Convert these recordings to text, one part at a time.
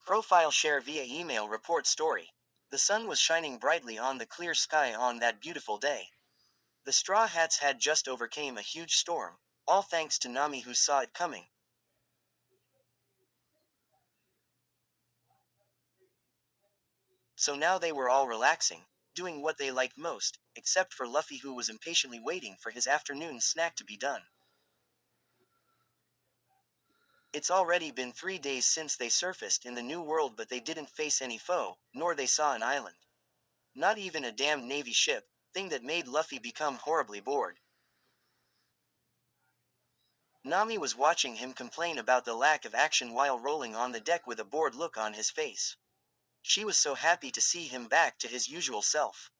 Profile share via email report story. The sun was shining brightly on the clear sky on that beautiful day. The Straw Hats had just overcame a huge storm, all thanks to Nami who saw it coming. So now they were all relaxing, doing what they liked most, except for Luffy who was impatiently waiting for his afternoon snack to be done. It's already been 3 days since they surfaced in the New World, but they didn't face any foe, nor they saw an island. Not even a damned Navy ship, thing that made Luffy become horribly bored. Nami was watching him complain about the lack of action while rolling on the deck with a bored look on his face. She was so happy to see him back to his usual self.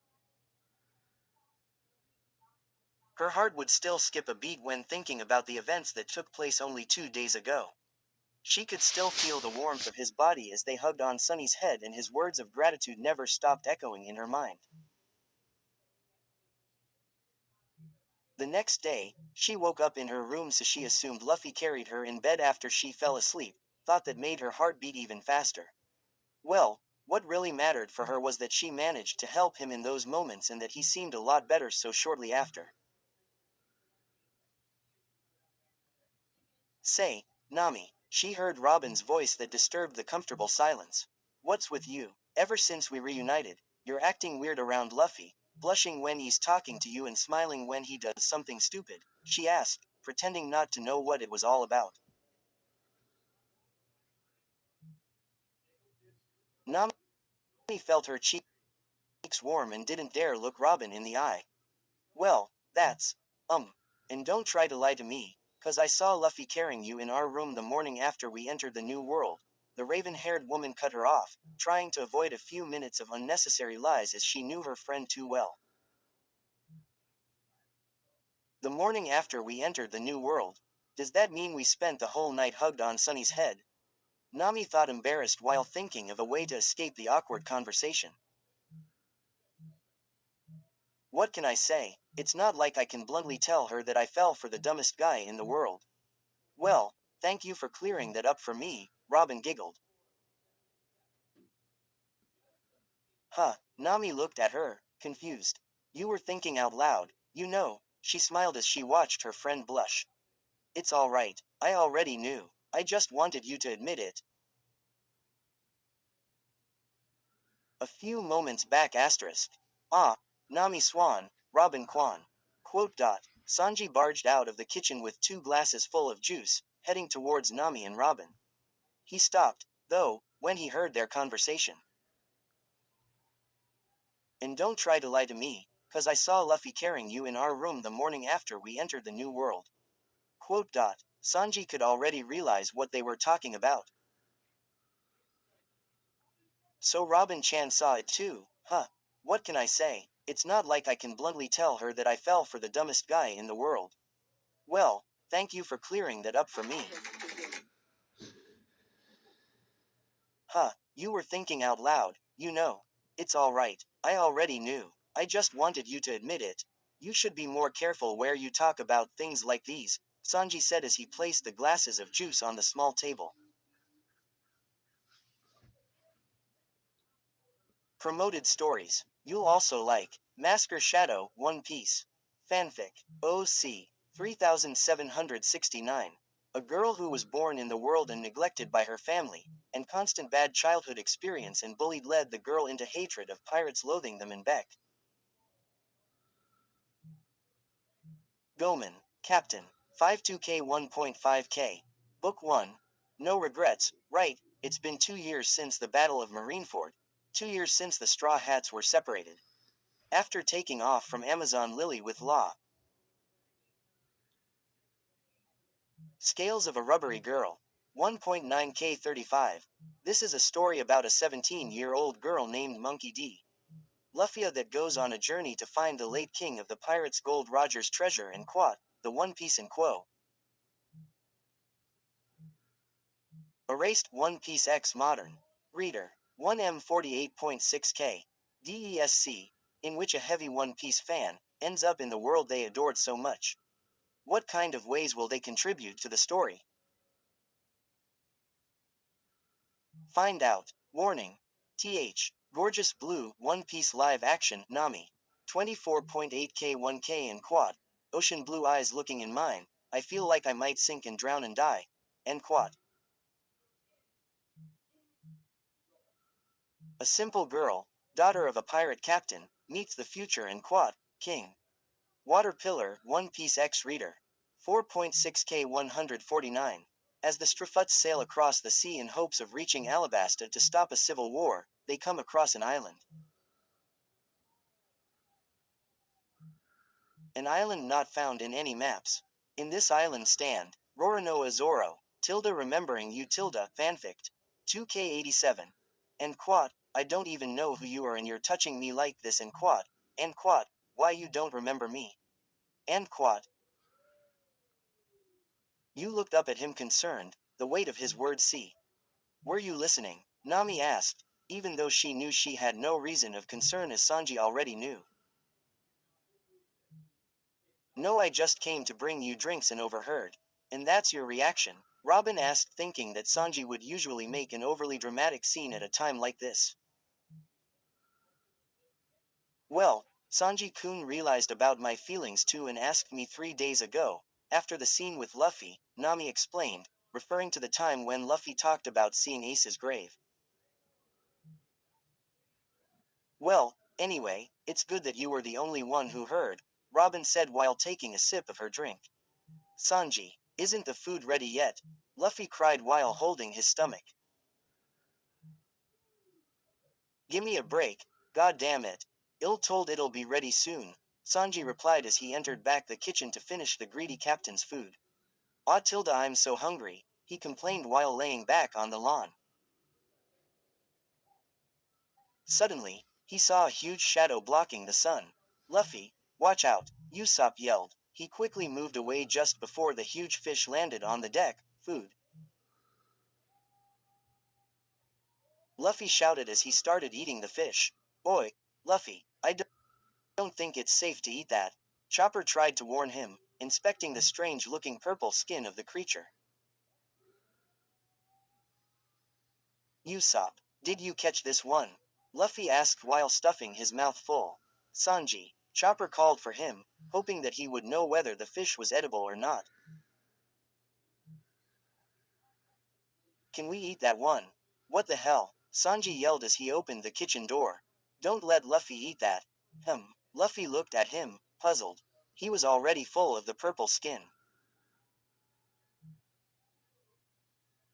Her heart would still skip a beat when thinking about the events that took place only 2 days ago. She could still feel the warmth of his body as they hugged on Sunny's head, and his words of gratitude never stopped echoing in her mind. The next day, she woke up in her room, so she assumed Luffy carried her in bed after she fell asleep, thought that made her heart beat even faster. Well, what really mattered for her was that she managed to help him in those moments and that he seemed a lot better so shortly after. Say, Nami, she heard Robin's voice that disturbed the comfortable silence. What's with you? Ever since we reunited, you're acting weird around Luffy, blushing when he's talking to you and smiling when he does something stupid, she asked, pretending not to know what it was all about. Nami felt her cheeks warm and didn't dare look Robin in the eye. Well, that's, and don't try to lie to me, 'cause I saw Luffy carrying you in our room the morning after we entered the New World. The raven-haired woman cut her off, trying to avoid a few minutes of unnecessary lies as she knew her friend too well. The morning after we entered the New World. Does that mean we spent the whole night hugged on Sunny's head? Nami thought, embarrassed while thinking of a way to escape the awkward conversation. What can I say? It's not like I can bluntly tell her that I fell for the dumbest guy in the world. Well, thank you for clearing that up for me, Robin giggled. Huh, Nami looked at her, confused. You were thinking out loud, you know, she smiled as she watched her friend blush. It's all right, I already knew. I just wanted you to admit it. A few moments back asterisk. Ah, Nami Swan, Robin Kwan. Quote dot. Sanji barged out of the kitchen with 2 glasses full of juice, heading towards Nami and Robin. He stopped, though, when he heard their conversation. And don't try to lie to me, 'cause I saw Luffy carrying you in our room the morning after we entered the New World. Quote dot. Sanji could already realize what they were talking about. So Robin Chan saw it too, huh? What can I say? It's not like I can bluntly tell her that I fell for the dumbest guy in the world. Well, thank you for clearing that up for me. Huh, you were thinking out loud, you know. It's all right, I already knew. I just wanted you to admit it. You should be more careful where you talk about things like these, Sanji said as he placed the glasses of juice on the small table. Promoted stories. You'll also like Masker Shadow, One Piece. Fanfic. OC. 3769. A girl who was born in the world and neglected by her family, and constant bad childhood experience and bullied led the girl into hatred of pirates, loathing them in Beck. Goman. Captain. 52K 1.5K. Book 1. No regrets, right? It's been 2 years since the Battle of Marineford. 2 years since the Straw Hats were separated. After taking off from Amazon Lily with Law. Scales of a Rubbery Girl. 1.9K 35. This is a story about a 17-year-old girl named Monkey D. Luffy that goes on a journey to find the late king of the pirates Gold Roger's treasure and Quat, the One Piece and Quo. Erased One Piece X Modern. Reader. 1M48.6K. DESC. In which a heavy One Piece fan ends up in the world they adored so much. What kind of ways will they contribute to the story? Find out. Warning. Gorgeous Blue, One Piece Live Action, Nami. 24.8K 1K in quad. Ocean blue eyes looking in mine. I feel like I might sink and drown and die. End quad. A simple girl, daughter of a pirate captain, meets the future and quad, king. Water Pillar, One Piece X Reader. 4.6K 149. As the Strafuts sail across the sea in hopes of reaching Alabasta to stop a civil war, they come across an island. An island not found in any maps. In this island stand, Roronoa Zoro, tilde remembering you tilde, fanfict. 2K87. And quad, I don't even know who you are and you're touching me like this and quad, why you don't remember me? And quad. You looked up at him concerned, the weight of his words see. Were you listening? Nami asked, even though she knew she had no reason of concern as Sanji already knew. No, I just came to bring you drinks and overheard. And that's your reaction? Robin asked, thinking that Sanji would usually make an overly dramatic scene at a time like this. Well, Sanji-kun realized about my feelings too and asked me 3 days ago, after the scene with Luffy, Nami explained, referring to the time when Luffy talked about seeing Ace's grave. Well, anyway, it's good that you were the only one who heard, Robin said while taking a sip of her drink. Sanji, isn't the food ready yet? Luffy cried while holding his stomach. Gimme a break, god damn it. Il told it'll be ready soon, Sanji replied as he entered back the kitchen to finish the greedy captain's food. Ah tilde I'm so hungry, he complained while laying back on the lawn. Suddenly, he saw a huge shadow blocking the sun. Luffy, watch out, Usopp yelled. He quickly moved away just before the huge fish landed on the deck. Food. Luffy shouted as he started eating the fish. Oi, Luffy, I don't think it's safe to eat that. Chopper tried to warn him, inspecting the strange-looking purple skin of the creature. Usopp, did you catch this one? Luffy asked while stuffing his mouth full. Sanji, Chopper called for him, hoping that he would know whether the fish was edible or not. Can we eat that one? What the hell? Sanji yelled as he opened the kitchen door. Don't let Luffy eat that. Luffy looked at him, puzzled. He was already full of the purple skin.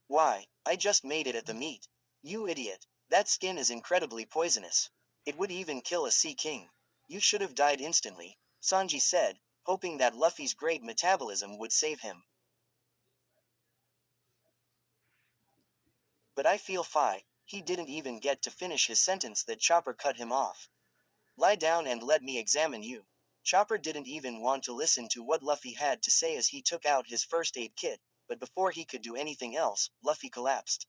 Why, I just made it at the meat. You idiot. That skin is incredibly poisonous. It would even kill a sea king. You should have died instantly, Sanji said, hoping that Luffy's great metabolism would save him. But I feel fine. He didn't even get to finish his sentence that Chopper cut him off. Lie down and let me examine you. Chopper didn't even want to listen to what Luffy had to say as he took out his first aid kit, but before he could do anything else, Luffy collapsed.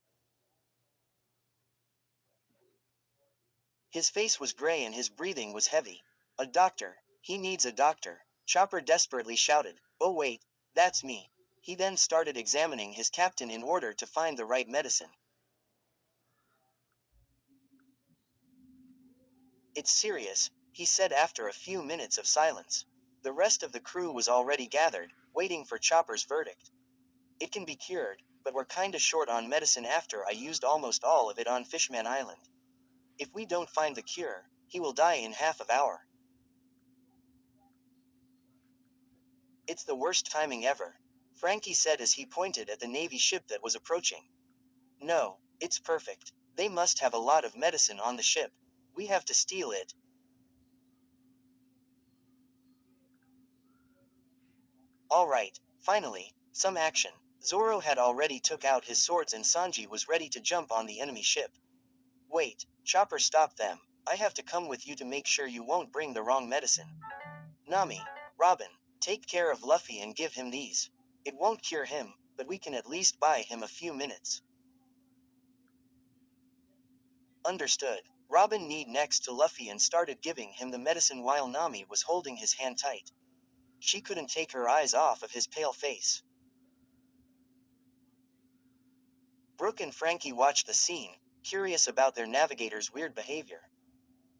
His face was gray and his breathing was heavy. A doctor. He needs a doctor. Chopper desperately shouted. Oh wait, that's me. He then started examining his captain in order to find the right medicine. It's serious, he said after a few minutes of silence. The rest of the crew was already gathered, waiting for Chopper's verdict. It can be cured, but we're kinda short on medicine after I used almost all of it on Fishman Island. If we don't find the cure, he will die in half an hour. It's the worst timing ever, Frankie said as he pointed at the Navy ship that was approaching. No, it's perfect. They must have a lot of medicine on the ship. We have to steal it. Alright, finally, some action. Zoro had already took out his swords and Sanji was ready to jump on the enemy ship. Wait, Chopper stopped them. I have to come with you to make sure you won't bring the wrong medicine. Nami, Robin, take care of Luffy and give him these. It won't cure him, but we can at least buy him a few minutes. Understood. Robin kneed next to Luffy and started giving him the medicine while Nami was holding his hand tight. She couldn't take her eyes off of his pale face. Brooke and Frankie watched the scene, curious about their navigator's weird behavior.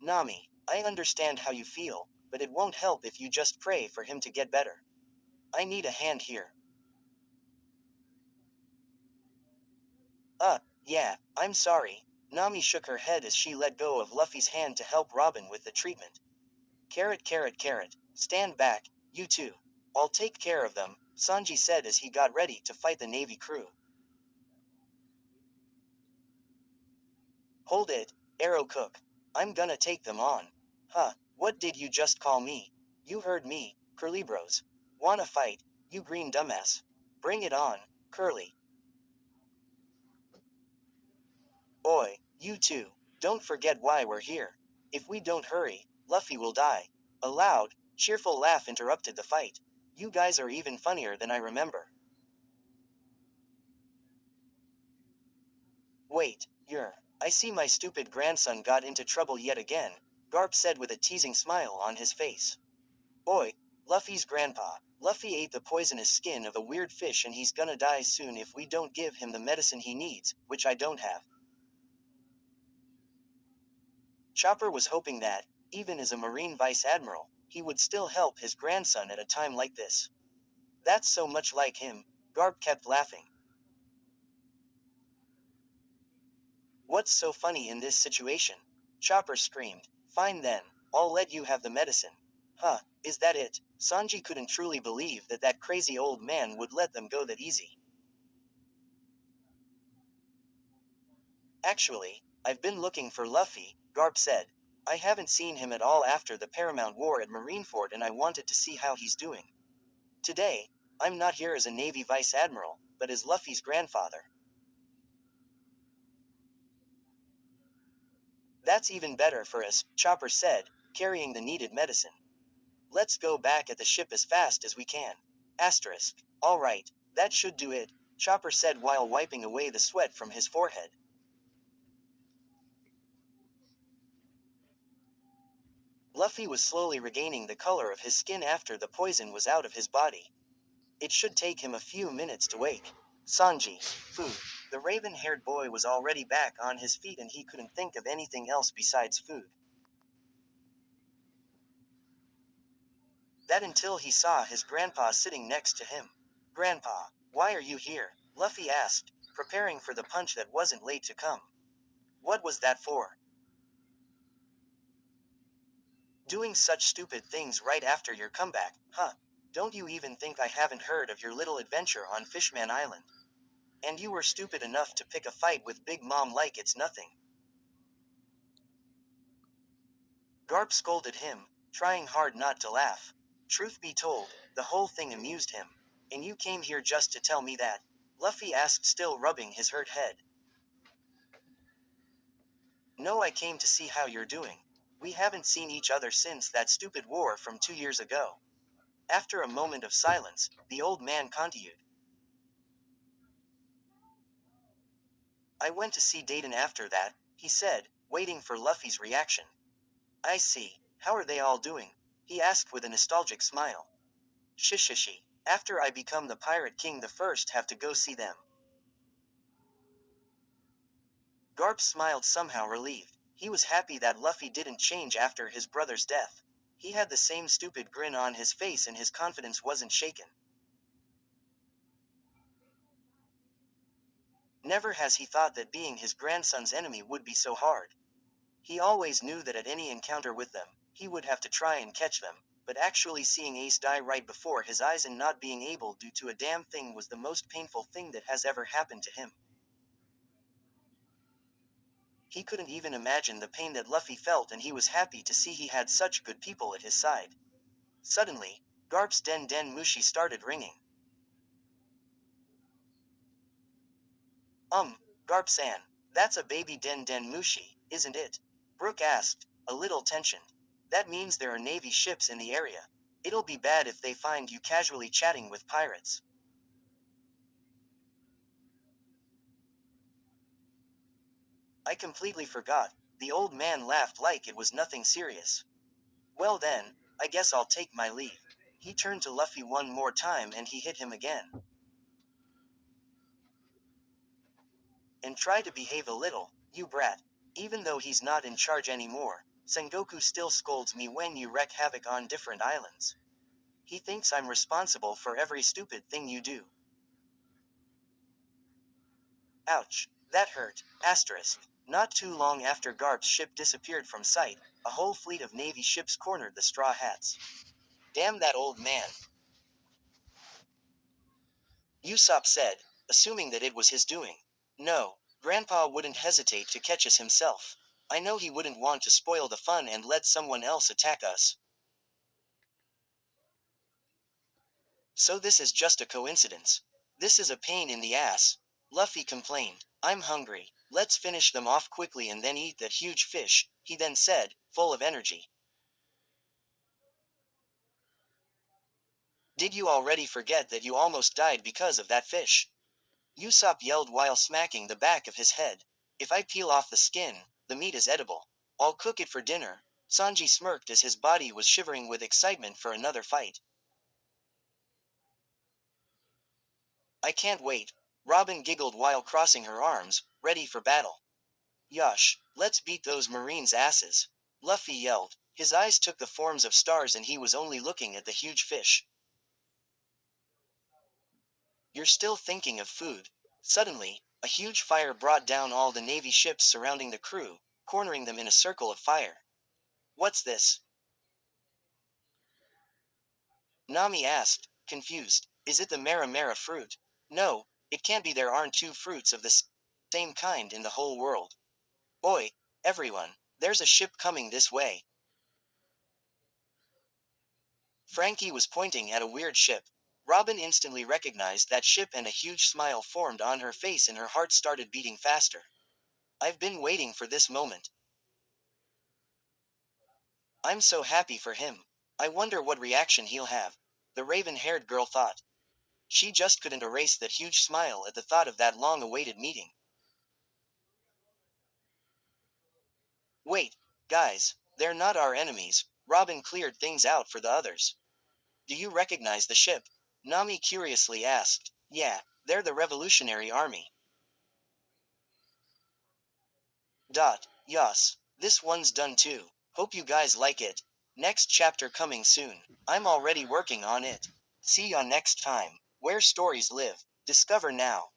Nami, I understand how you feel, but it won't help if you just pray for him to get better. I need a hand here. Yeah, I'm sorry. Nami shook her head as she let go of Luffy's hand to help Robin with the treatment. Carrot, carrot, carrot. Stand back, you two. I'll take care of them, Sanji said as he got ready to fight the Navy crew. Hold it, Arrow Cook. I'm gonna take them on. Huh, what did you just call me? You heard me, Curly Bros. Wanna fight, you green dumbass? Bring it on, Curly. Oi, you two, don't forget why we're here. If we don't hurry, Luffy will die. A loud, cheerful laugh interrupted the fight. You guys are even funnier than I remember. Wait, I see my stupid grandson got into trouble yet again, Garp said with a teasing smile on his face. Oi, Luffy's grandpa. Luffy ate the poisonous skin of a weird fish and he's gonna die soon if we don't give him the medicine he needs, which I don't have. Chopper was hoping that, even as a Marine Vice Admiral, he would still help his grandson at a time like this. That's so much like him, Garp kept laughing. What's so funny in this situation? Chopper screamed. Fine then, I'll let you have the medicine. Huh, is that it? Sanji couldn't truly believe that that crazy old man would let them go that easy. Actually, I've been looking for Luffy, Garp said. I haven't seen him at all after the Paramount War at Marineford and I wanted to see how he's doing. Today, I'm not here as a Navy Vice Admiral, but as Luffy's grandfather. That's even better for us, Chopper said, carrying the needed medicine. Let's go back at the ship as fast as we can. Asterisk. Alright, that should do it, Chopper said while wiping away the sweat from his forehead. Luffy was slowly regaining the color of his skin after the poison was out of his body. It should take him a few minutes to wake. Sanji, food. The raven-haired boy was already back on his feet and he couldn't think of anything else besides food. That until he saw his grandpa sitting next to him. Grandpa, why are you here? Luffy asked, preparing for the punch that wasn't late to come. What was that for? Doing such stupid things right after your comeback, huh? Don't you even think I haven't heard of your little adventure on Fishman Island? And you were stupid enough to pick a fight with Big Mom like it's nothing. Garp scolded him, trying hard not to laugh. Truth be told, the whole thing amused him. And you came here just to tell me that? Luffy asked, still rubbing his hurt head. No, I came to see how you're doing. We haven't seen each other since that stupid war from 2 years ago. After a moment of silence, the old man continued. I went to see Dayton after that, he said, waiting for Luffy's reaction. I see. How are they all doing? He asked with a nostalgic smile. Shishishi. After I become the Pirate King the first have to go see them. Garp smiled somehow relieved. He was happy that Luffy didn't change after his brother's death. He had the same stupid grin on his face and his confidence wasn't shaken. Never has he thought that being his grandson's enemy would be so hard. He always knew that at any encounter with them, he would have to try and catch them, but actually seeing Ace die right before his eyes and not being able to do a damn thing was the most painful thing that has ever happened to him. He couldn't even imagine the pain that Luffy felt and he was happy to see he had such good people at his side. Suddenly, Garp's Den Den Mushi started ringing. Garp-san, that's a baby Den Den Mushi, isn't it? Brook asked, a little tensioned. That means there are Navy ships in the area. It'll be bad if they find you casually chatting with pirates. I completely forgot. The old man laughed like it was nothing serious. Well then, I guess I'll take my leave. He turned to Luffy one more time and he hit him again. And try to behave a little, you brat. Even though he's not in charge anymore, Sengoku still scolds me when you wreak havoc on different islands. He thinks I'm responsible for every stupid thing you do. Ouch, that hurt. Asterisk. Not too long after Garp's ship disappeared from sight, a whole fleet of Navy ships cornered the Straw Hats. Damn that old man, Usopp said, assuming that it was his doing. No, Grandpa wouldn't hesitate to catch us himself. I know he wouldn't want to spoil the fun and let someone else attack us. So this is just a coincidence. This is a pain in the ass. Luffy complained. I'm hungry. Let's finish them off quickly and then eat that huge fish, he then said, full of energy. Did you already forget that you almost died because of that fish? Usopp yelled while smacking the back of his head. If I peel off the skin, the meat is edible. I'll cook it for dinner. Sanji smirked as his body was shivering with excitement for another fight. I can't wait. Robin giggled while crossing her arms, ready for battle. Yosh, let's beat those Marines' asses. Luffy yelled. His eyes took the forms of stars and he was only looking at the huge fish. You're still thinking of food. Suddenly, a huge fire brought down all the Navy ships surrounding the crew, cornering them in a circle of fire. What's this? Nami asked, confused. Is it the Mera Mera fruit? No, it can't be, there aren't two fruits of the same kind in the whole world. Oi, everyone, there's a ship coming this way. Frankie was pointing at a weird ship. Robin instantly recognized that ship and a huge smile formed on her face and her heart started beating faster. I've been waiting for this moment. I'm so happy for him. I wonder what reaction he'll have. The raven-haired girl thought. She just couldn't erase that huge smile at the thought of that long-awaited meeting. Wait, guys, they're not our enemies. Robin cleared things out for the others. Do you recognize the ship? Nami curiously asked. Yeah, they're the Revolutionary Army. Yas, this one's done too. Hope you guys like it. Next chapter coming soon. I'm already working on it. See ya next time. Where stories live. Discover now.